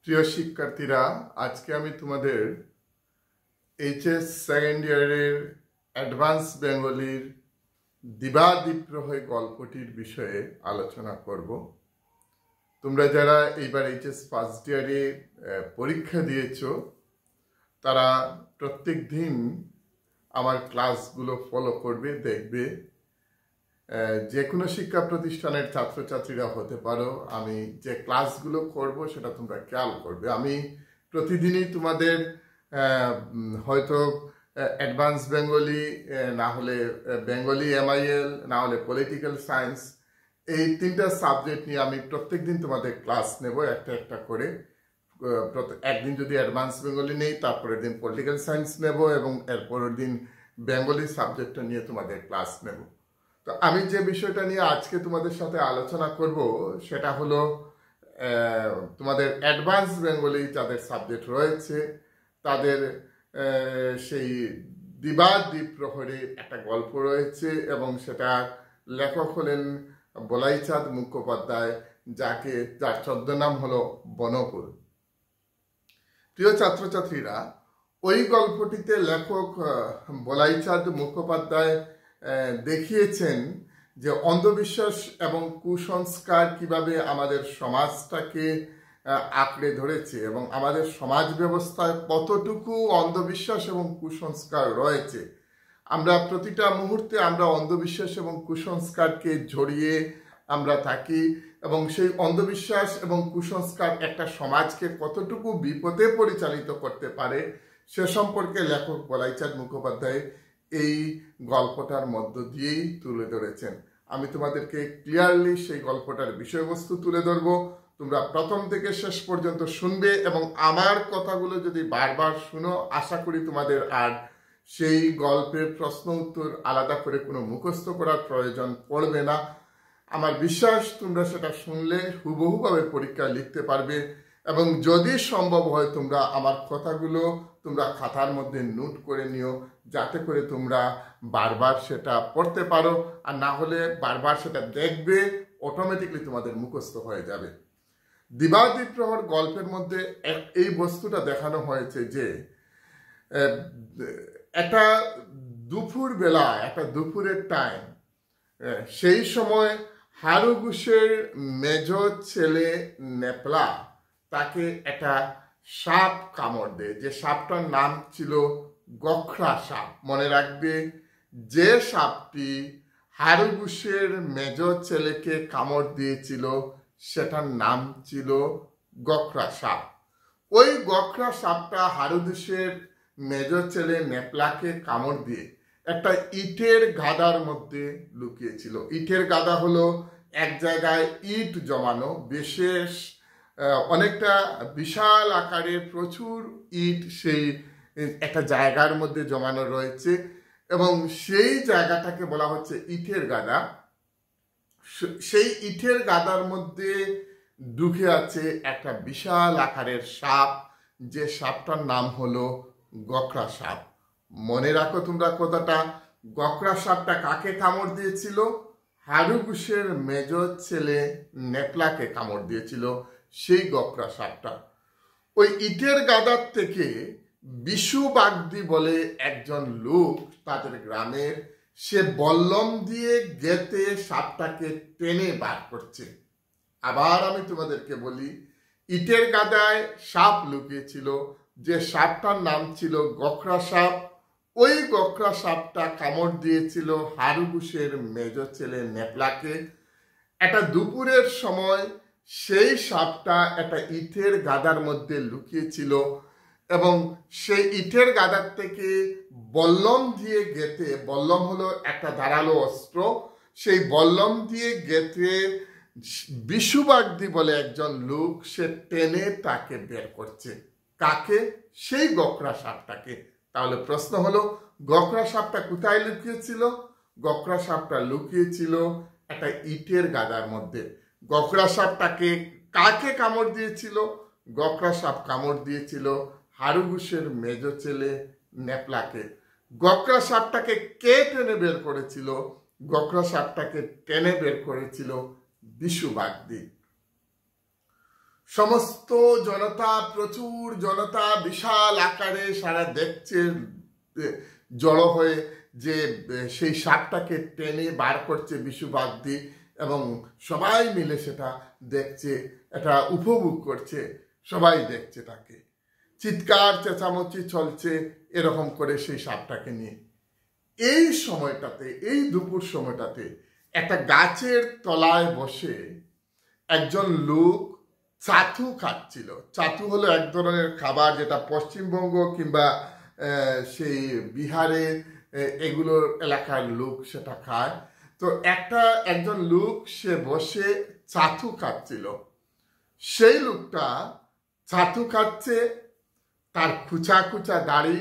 প্রিয় শিক্ষার্থীরা, আজকে আমি তোমাদের এইচএস সেকেন্ড ইয়ারের অ্যাডভান্স বেঙ্গলির দিবাদ্বীপ্রহরী গল্পটির বিষয়ে আলোচনা করব। তোমরা যারা এইবার এইচএস ফার্স্ট ইয়ারে পরীক্ষা দিয়েছ তারা প্রত্যেক দিন আমার ক্লাসগুলো ফলো করবে, দেখবে। যে কোনো শিক্ষা প্রতিষ্ঠানের ছাত্রছাত্রীরা হতে পারো, আমি যে ক্লাসগুলো করব সেটা তোমরা খেয়াল করবে। আমি প্রতিদিনই তোমাদের হয়তো অ্যাডভান্স বেঙ্গলি, না হলে বেঙ্গলি এমআইএল, না হলে পলিটিক্যাল সায়েন্স, এই তিনটা সাবজেক্ট নিয়ে আমি প্রত্যেক দিন তোমাদের ক্লাস নেব একটা একটা করে। একদিন যদি অ্যাডভান্স বেঙ্গলি নেই, তারপরের দিন পলিটিক্যাল সায়েন্স নেব এবং এরপরের দিন বেঙ্গলি সাবজেক্টটা নিয়ে তোমাদের ক্লাস নেব। তো আমি যে বিষয়টা নিয়ে আজকে তোমাদের সাথে আলোচনা করব সেটা হলো তোমাদের অ্যাডভান্স বেঙ্গলি যাদের সাবজেক্ট রয়েছে তাদের সেই দিবাদ্বীপ্রহরী একটা গল্প রয়েছে এবং সেটা লেখক হলেন বলাইচাঁদ মুখোপাধ্যায়, যার ছদ্মনাম হলো বনকুল। প্রিয় ছাত্রছাত্রীরা, ওই গল্পটিতে লেখক বলাইচাঁদ মুখোপাধ্যায় দেখিয়েছেন যে অন্ধবিশ্বাস এবং কুসংস্কার কিভাবে আমাদের সমাজটাকে আঁকড়ে ধরেছে এবং আমাদের সমাজ ব্যবস্থায় কতটুকু অন্ধবিশ্বাস এবং কুসংস্কার রয়েছে। আমরা প্রতিটা মুহূর্তে আমরা অন্ধবিশ্বাস এবং কুসংস্কারকে জড়িয়ে আমরা থাকি এবং সেই অন্ধবিশ্বাস এবং কুসংস্কার একটা সমাজকে কতটুকু বিপদে পরিচালিত করতে পারে সে সম্পর্কে লেখক বলাইচাঁদ মুখোপাধ্যায় এই গল্পটার মধ্য দিয়েই তুলে ধরেছেন। আমি তোমাদেরকে ক্লিয়ারলি সেই গল্পটার বিষয়বস্তু তুলে ধরবো। তোমরা প্রথম থেকে শেষ পর্যন্ত শুনবে এবং আমার কথাগুলো যদি বারবার শুনো, আশা করি তোমাদের আর সেই গল্পের প্রশ্ন উত্তর আলাদা করে কোনো মুখস্থ করার প্রয়োজন পড়বে না। আমার বিশ্বাস তোমরা সেটা শুনলে হুবহুভাবে পরীক্ষায় লিখতে পারবে এবং যদি সম্ভব হয় তোমরা আমার কথাগুলো তোমরা খাতার মধ্যে নোট করে নিও, যাতে করে তোমরা বারবার সেটা পড়তে পারো, আর না হলে বারবার সেটা দেখবে, অটোমেটিকলি তোমাদের মুখস্থ হয়ে যাবে। দিবাদ্বীপ্রহর গল্পের মধ্যে এই বস্তুটা দেখানো হয়েছে যে একটা দুপুর বেলা, একটা দুপুরের টাইম, সেই সময় হারু ঘোষের মেজ ছেলে নেপলা তাকে একটা সাপ কামড় দেয়। যে সাপটার নাম ছিল গোখরা সাপ। মনে রাখবে, যে সাপটি হারু ঘোষের মেজ ছেলেকে কামড় দিয়েছিল সেটার নাম ছিল গোখরা সাপ। ওই গোখরা সাপটা হারু ঘোষের মেজ ছেলে নেপলাকে কামড় দিয়ে একটা ইটের গাদার মধ্যে লুকিয়েছিল। ইটের গাদা হলো এক জায়গায় ইট জমানো, বিশেষ অনেকটা বিশাল আকারের প্রচুর ইট সেই একটা জায়গার মধ্যে জমানো রয়েছে এবং সেই জায়গাটাকে বলা হচ্ছে ইটের গাদা। সেই ইটের গাদার মধ্যে ঢুকে আছে একটা বিশাল আকারের সাপ, যে সাপটার নাম হলো গোখরা সাপ। মনে রাখো তোমরা কথাটা, গোখরা সাপটা কাকে কামড় দিয়েছিল? হারু ঘোষের মেজ ছেলে নেপলাকে কামড় দিয়েছিল সেই গোখরা সাপটা। ওই ইটের গাদার থেকে বিশু বাগদি বলে একজন লোক তাদের গ্রামের, সে বল্লম দিয়ে গেঁথে সাপটাকে টেনে বার করছে। আবার আমি তোমাদেরকে বলি, ইটের গাদায় সাপ লুকিয়েছিল, যে সাপটার নাম ছিল গোখরা সাপ। ওই গোখরা সাপটা কামড় দিয়েছিল হারু ঘোষের মেজ ছেলে নেপলাকে। একটা দুপুরের সময় সেই সাপটা একটা ইটের গাদার মধ্যে লুকিয়েছিল এবং সেই ইটের গাদার থেকে বল্লম দিয়ে গেঁথে, বল্লম হলো একটা ধারালো অস্ত্র, সেই বল্লম দিয়ে গেঁথে বিশু বাগদি বলে একজন লোক সে টেনে তাকে বের করছে। কাকে? সেই গোখরা সাপটাকে। তাহলে প্রশ্ন হলো, গোখরা সাপটা কোথায় লুকিয়েছিল? গোখরা সাপটা লুকিয়েছিল একটা ইটের গাদার মধ্যে। গোখরা সাপটাকে কাকে কামড় দিয়েছিল? গোখরা সাপ কামড় দিয়েছিল হারু ঘোষের মেজ ছেলে নেপলাকে। গোখরা সাপটাকে কে টেনে বের করেছিল? গোখরা সাপটাকে টেনে বের করেছিল বিশু বাগদি। সমস্ত জনতা, প্রচুর জনতা বিশাল আকারে সারা দেখছে জড়ো হয়ে যে সেই সাপটাকে টেনে বার করছে বিশু বাগদি, এবং সবাই মিলে সেটা দেখছে, এটা উপভোগ করছে, সবাই দেখছে তাকে, চিৎকার চেঁচামেচি চলছে এরকম করে সেই সাপটাকে নিয়ে। এই সময়টাতে, এই দুপুর সময়টাতে একটা গাছের তলায় বসে একজন লোক চাতু খাচ্ছিল। চাতু হলো এক ধরনের খাবার যেটা পশ্চিমবঙ্গ কিংবা সেই বিহারে এগুলোর এলাকার লোক সেটা খায়। তো একজন লোক সে বসে চাতু খাচ্ছিল। সেই লোকটা চাতু খাচ্ছে, তার খুচা খুচা দাড়ি,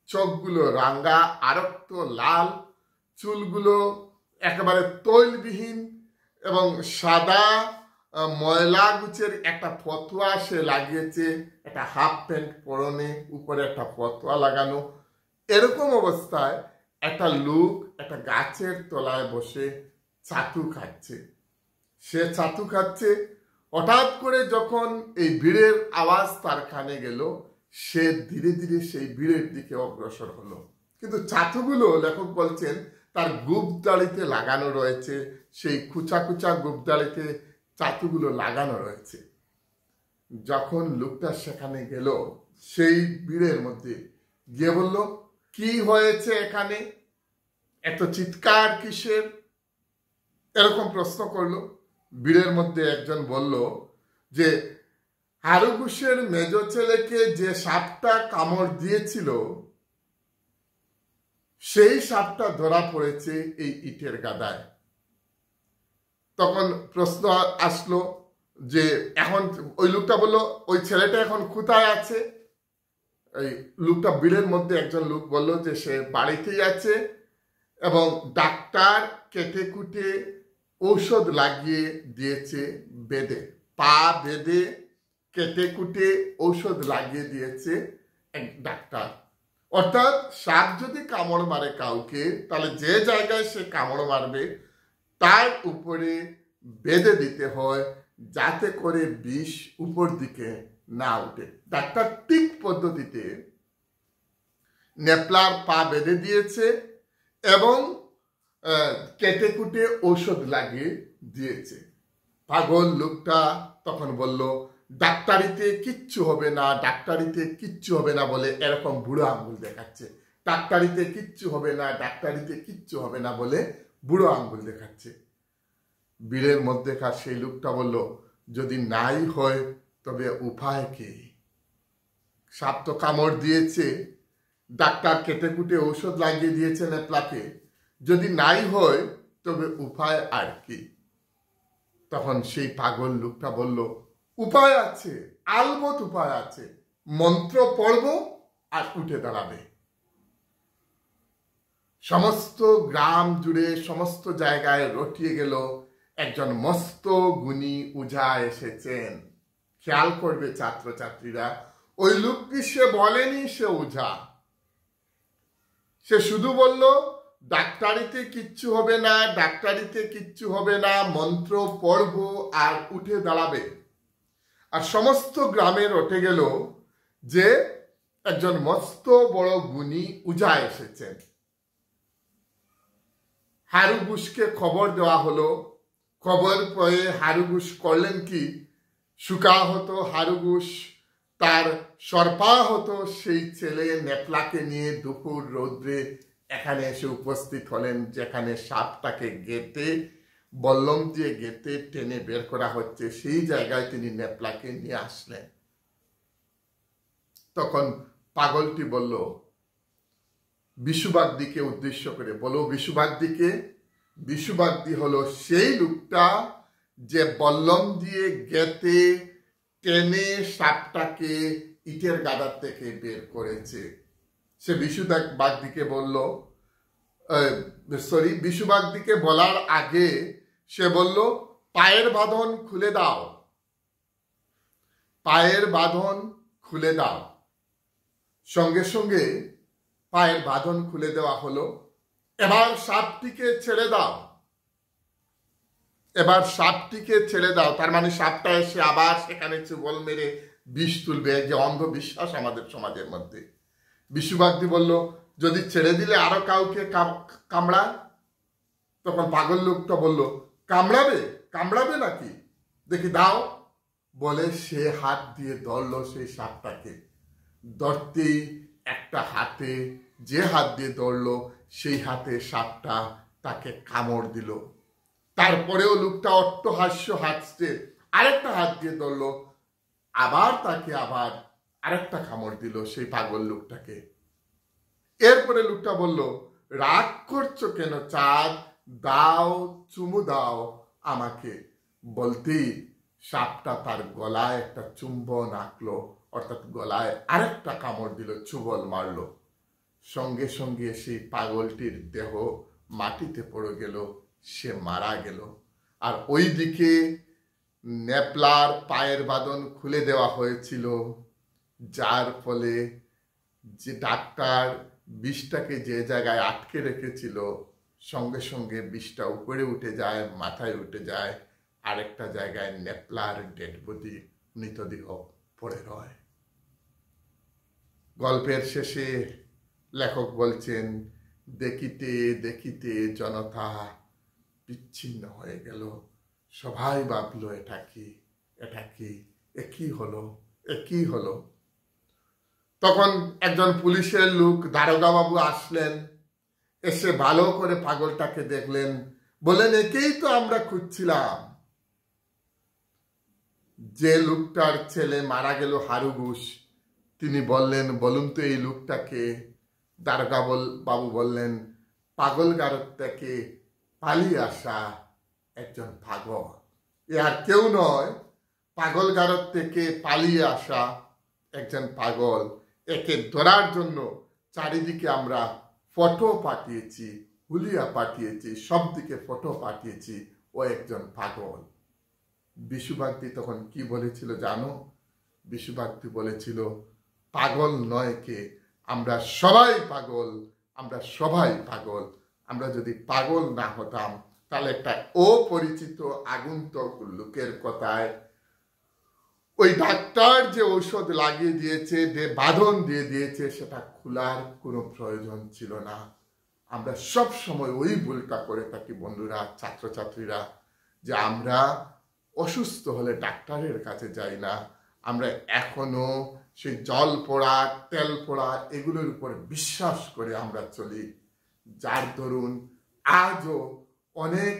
চোখগুলো রাঙ্গা, আরক্ত লাল, চুলগুলো একেবারে তৈলবিহীন এবং সাদা ময়লা গুচের একটা ফতুয়া সে লাগিয়েছে, একটা হাফ প্যান্ট পরনে, উপরে একটা ফতুয়া লাগানো। এরকম অবস্থায় একটা লোক একটা গাছের তলায় বসে ছাতু খাচ্ছে। সে ছাতু খাচ্ছে, হঠাৎ করে যখন এই ভিড়ের আওয়াজ তার কানে গেল, সে ধীরে ধীরে সেই ভিড়ের দিকে অগ্রসর হলো। কিন্তু ছাতুগুলো লেখক বলছেন তার গুপদাড়িতে লাগানো রয়েছে, সেই খুচা খুচা গুপদাড়িতে ছাতুগুলো লাগানো রয়েছে। যখন লোকটা সেখানে গেল, সেই ভিড়ের মধ্যে গিয়ে বলল, কি হয়েছে এখানে, এত চিৎকার কিসের, এরকম প্রশ্ন করলো। ভিড়ের মধ্যে একজন বলল যে হারু ঘোষের মেজ ছেলেকে যে সাপটা কামড় দিয়েছিল, সেই সাপটা ধরা পড়েছে এই ইটের গাদায়। তখন প্রশ্ন আসলো যে এখন ওই লোকটা বলল, ওই ছেলেটা এখন কোথায় আছে? এই লোকটা, ভিড়ের মধ্যে একজন লোক বলল যে সে বাড়িতেই আছে, এবং ডাক্তার কেটে কুটে ঔষধ লাগিয়ে দিয়েছে, বেদে পা বেদে কেটে কুটে ঔষধ লাগিয়ে দিয়েছে এক ডাক্তার। অর্থাৎ সাপ যদি কামড় মারে কাউকে, তাহলে যে জায়গায় সে কামড় মারবে তার উপরে বেঁধে দিতে হয়, যাতে করে বিষ উপর দিকে না উঠে। ডাক্তার ঠিক পদ্ধতিতে নেপলার পা বেঁধে দিয়েছে এবং কেটে কুটে ঔষধ লাগিয়ে দিয়েছে। পাগল লোকটা তখন বলল, ডাক্তারিতে কিচ্ছু হবে না, ডাক্তারিতে কিচ্ছু হবে না বলে এরকম বুড়ো আঙ্গুল দেখাচ্ছে। ডাক্তারিতে কিচ্ছু হবে না, ডাক্তারিতে কিচ্ছু হবে না বলে বুড়ো আঙ্গুল দেখাচ্ছে। ভিড়ের মধ্যেকার সেই লোকটা বলল, যদি নাই হয় তবে উপায় কি? সাপ তো কামড় দিয়েছে, ডাক্তার কেটে কুটে ঔষধ লাগিয়ে দিয়েছে নেপলাকে, যদি নাই হয় তবে উপায় আর কি? তখন সেই পাগল লোকটা বলল, উপায় আছে, আলবত উপায় আছে, মন্ত্র পড়ব আর উঠে দাঁড়াবে। সমস্ত গ্রাম জুড়ে, সমস্ত জায়গায় রটিয়ে গেল, একজন মস্ত গুণী উঝা এসেছেন। খেয়াল করবে ছাত্রছাত্রীরা, ওই লোকটি সে বলেনি সে উঝা, সে শুধু বলল ডাক্তারিতে কিচ্ছু হবে না, ডাক্তারিতে কিচ্ছু হবে না, মন্ত্র পড়ব আর উঠে দাঁড়াবে। আর সমস্ত গ্রামে রটে গেল যে একজন মস্ত বড় গুণী উঝা এসেছেন। হারু ঘোষকে খবর দেওয়া হলো। খবর পেয়ে হারু ঘোষ করলেন কি, সুকাহত হারু ঘোষ তার সর্পাহত সেই ছেলে নেপলাকে নিয়ে দুপুর রৌদ্রে এখানে এসে উপস্থিত হলেন, যেখানে সাপটাকে গেঁথে, বল্লম দিয়ে গেঁথে টেনে বের করা হচ্ছে, সেই জায়গায় তিনি নেপলাকে নিয়ে আসলেন। তখন পাগলটি বলল বিশু বাগদিকে উদ্দেশ্য করে, বলো বিশু বাগদিকে। বিশু বাগদি হলো সেই লোকটা যে বল্লম দিয়ে গেঁথে টেনে সাপটাকে ইটের গাদার থেকে বের করেছে। সে বিশু বাগদিকে বলল, বিশু বাগদিকে বলার আগে সে বলল, পায়ের বাঁধন খুলে দাও, পায়ের বাঁধন খুলে দাও। সঙ্গে সঙ্গে পায়ের বাঁধন খুলে দেওয়া হলো। এবার সাপটিকে ছেড়ে দাও। এবার সাপটিকে ছেড়ে দাও, তার মানে সাপটা এসে আবার সেখানে চুবল মেরে বিষ তুলবে, যে অন্ধবিশ্বাস আমাদের সমাজের মধ্যে। বিশুবাগদি বলল, যদি ছেড়ে দিলে আরো কাউকে কামড়ায়? তখন পাগল লোকটা বলল, কামড়াবে? কামড়াবে নাকি, দেখি দাও। বলে সে হাত দিয়ে ধরল সেই সাপটাকে। ধরতেই একটা হাতে, যে হাত দিয়ে ধরলো সেই হাতে সাপটা তাকে কামড় দিল। তারপরেও লোকটা অট্টহাস্য হাসছে, আরেকটা হাত দিয়ে ধরলো, আবার তাকে আবার আরেকটা কামড় দিল সেই পাগল লোকটাকে। এরপরে লোকটা বলল, রাগ করছো কেন চাঁদ, দাও চুমু দাও আমাকে। বলতেই সাপটা তার গলায় একটা চুম্বন আঁকলো, অর্থাৎ গলায় আরেকটা কামড় দিল, চুবল মারলো। সঙ্গে সঙ্গে সেই পাগলটির দেহ মাটিতে পড়ে গেল, সে মারা গেল। আর ওইদিকে নেপলার পায়ের বাঁধন খুলে দেওয়া হয়েছিল, যার ফলে যে ডাক্তার বিষটাকে যে জায়গায় আটকে রেখেছিল, সঙ্গে সঙ্গে বিষটা উপরে উঠে যায়, মাথায় উঠে যায়, আরেকটা জায়গায় নেপলার ডেড বডি, মৃতদেহ পড়ে রয়। গল্পের শেষে লেখক বলছেন, দেখিতে দেখিতে জনতা বিচ্ছিন্ন হয়ে গেল, সবাই ভাবলো এটা কি, এটা কি, এ কি হলো, এ কি হলো। তখন একজন পুলিশের লোক দারোগা বাবু আসলেন, এসে ভালো করে পাগলটাকে দেখলেন, বললেন, একেই তো আমরা খুঁজছিলাম। যে লোকটার ছেলে মারা গেল হারুঘোষ, তিনি বললেন, বলুন তো এই লোকটাকে। দারোগা বাবু বললেন, পাগল গারদ থেকে পালিয়ে আসা একজন পাগল। এ আর কেউ নয়, পাগল গারদ থেকে পালিয়ে আসা একজন পাগল। একে ধরার জন্য চারিদিকে আমরা ফটো পাঠিয়েছি, হুলিয়া পাঠিয়েছি, সব দিকে ফটো পাঠিয়েছি, ও একজন পাগল। বিশুবাগদি তখন কি বলেছিল জানো? বিশুবাগদি বলেছিল, পাগল নয় কে, আমরা সবাই পাগল, আমরা সবাই পাগল। আমরা যদি পাগল না হতাম, তাহলে একটা অপরিচিত আগন্তুক লোকের কথায় ওই ডাক্তার যে ঔষধ লাগিয়ে দিয়েছে, যে বাঁধন দিয়ে দিয়েছে, সেটা খোলার কোনো প্রয়োজন ছিল না। আমরা সব সময় ওই ভুলটা করে থাকি বন্ধুরা, ছাত্রছাত্রীরা, যে আমরা অসুস্থ হলে ডাক্তারের কাছে যাই না। আমরা এখনো সেই জল পোড়া, তেল পোড়া, এগুলোর উপর বিশ্বাস করে আমরা চলি, যার দরুন আজও অনেক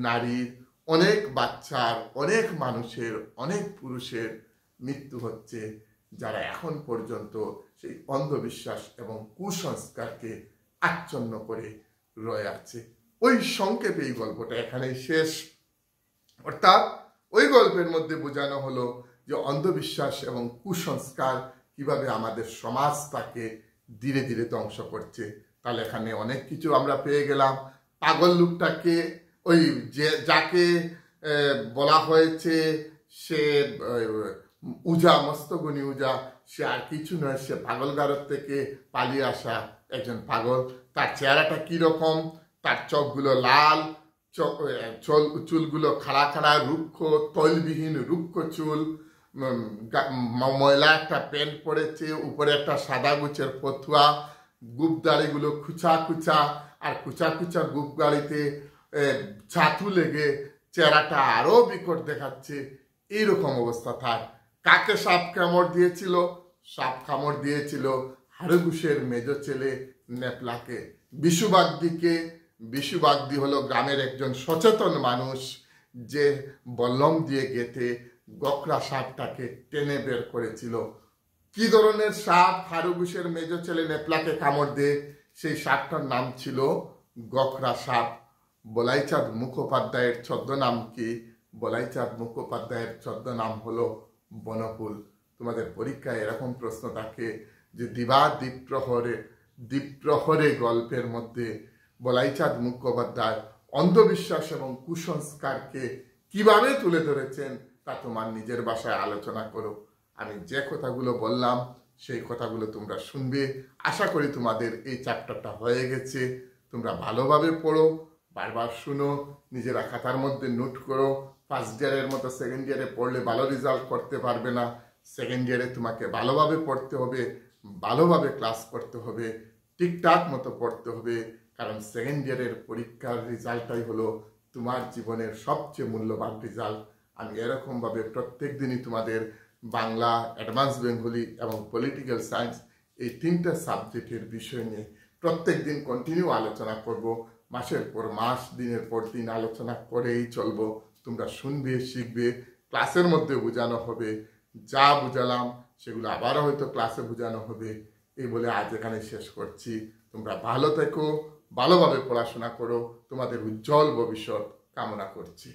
নারীর, অনেক বাচ্চার, অনেক মানুষের, অনেক পুরুষের মৃত্যু হচ্ছে, যারা এখন পর্যন্ত সেই অন্ধবিশ্বাস এবং কুসংস্কারকে আচ্ছন্ন করে রয়ে আছে। ওই সংক্ষেপে এই গল্পটা এখানেই শেষ। অর্থাৎ ওই গল্পের মধ্যে বোঝানো হলো যে অন্ধবিশ্বাস এবং কুসংস্কার কিভাবে আমাদের সমাজটাকে ধীরে ধীরে ধ্বংস করছে। তাহলে এখানে অনেক কিছু আমরা পেয়ে গেলাম। পাগল লোকটাকে, ওই যে যাকে বলা হয়েছে সে উজা, মস্তগুনি উজা, সে আর কিছু নয়, সে পাগল গারদ থেকে পালিয়ে আসা একজন পাগল। তার চেহারাটা কিরকম? তার চোখগুলো লাল, চুলগুলো খাড়া খাড়া, রুক্ষ, তৈলবিহীন রুক্ষ চুল, ময়লা একটা প্যান্ট পরেছে, উপরে একটা সাদা গুছের ফতুয়া, গুপ দাড়িগুলো খুচা খুচা, আর খুচা খুচা গুপ গাড়িতে ছাতু লেগে চেহারাটা আরো বিকট দেখাচ্ছে। এইরকম অবস্থা তার। কাকে সাপ কামড় দিয়েছিল? সাপ কামড় দিয়েছিল হারুঘোষের মেজ ছেলে নেপলাকে। বিশুবাগদিকে। বিশুবাগদি হলো গ্রামের একজন সচেতন মানুষ, যে বল্লম দিয়ে গেঁথে গকরা সাপটাকে টেনে বের করেছিল। কি ধরনের সাপ হারুঘোষের মেজ ছেলে নেপলাকে কামড় দিয়ে? সেই সাপটার নাম ছিল গকরা সাপ। বলাইচাঁদ মুখোপাধ্যায়ের ছদ্মনাম কি? বলাইচাঁদ মুখোপাধ্যায়ের ছদ্মনাম হলো বনফুল। তোমাদের পরীক্ষায় এরকম প্রশ্ন থাকে যে দ্বীপ্রহরে গল্পের মধ্যে বলাইচাঁদ মুখোপাধ্যায় অন্ধবিশ্বাস এবং কুসংস্কারকে কিভাবে তুলে ধরেছেন, তা তোমার নিজের ভাষায় আলোচনা করো। আমি যে কথাগুলো বললাম সেই কথাগুলো তোমরা শুনবে। আশা করি তোমাদের এই চ্যাপ্টারটা হয়ে গেছে। তোমরা ভালোভাবে পড়ো, বারবার শুনো, নিজেরা খাতার মধ্যে নোট করো। ফার্স্ট ইয়ারের মতো সেকেন্ড ইয়ারে পড়লে ভালো রেজাল্ট করতে পারবে না। সেকেন্ড ইয়ারে তোমাকে ভালোভাবে পড়তে হবে, ভালোভাবে ক্লাস করতে হবে, ঠিকঠাক মতো পড়তে হবে। কারণ সেকেন্ড ইয়ারের পরীক্ষার রেজাল্টটাই হলো তোমার জীবনের সবচেয়ে মূল্যবান রেজাল্ট। আমি এরকমভাবে প্রত্যেক দিনই তোমাদের বাংলা, অ্যাডভান্স বেঙ্গলি এবং পলিটিক্যাল সায়েন্স এই তিনটা সাবজেক্টের বিষয় নিয়ে প্রত্যেক দিন কন্টিনিউ আলোচনা করব। মাসের পর মাস, দিনের পর দিন আলোচনা করেই চলবো। তোমরা শুনবে, শিখবে, ক্লাসের মধ্যে বোঝানো হবে। যা বুঝালাম সেগুলো আবারও হয়তো ক্লাসে বোঝানো হবে। এই বলে আজ এখানে শেষ করছি। তোমরা ভালো থেকো, ভালোভাবে পড়াশোনা করো, তোমাদের উজ্জ্বল ভবিষ্যৎ কামনা করছি।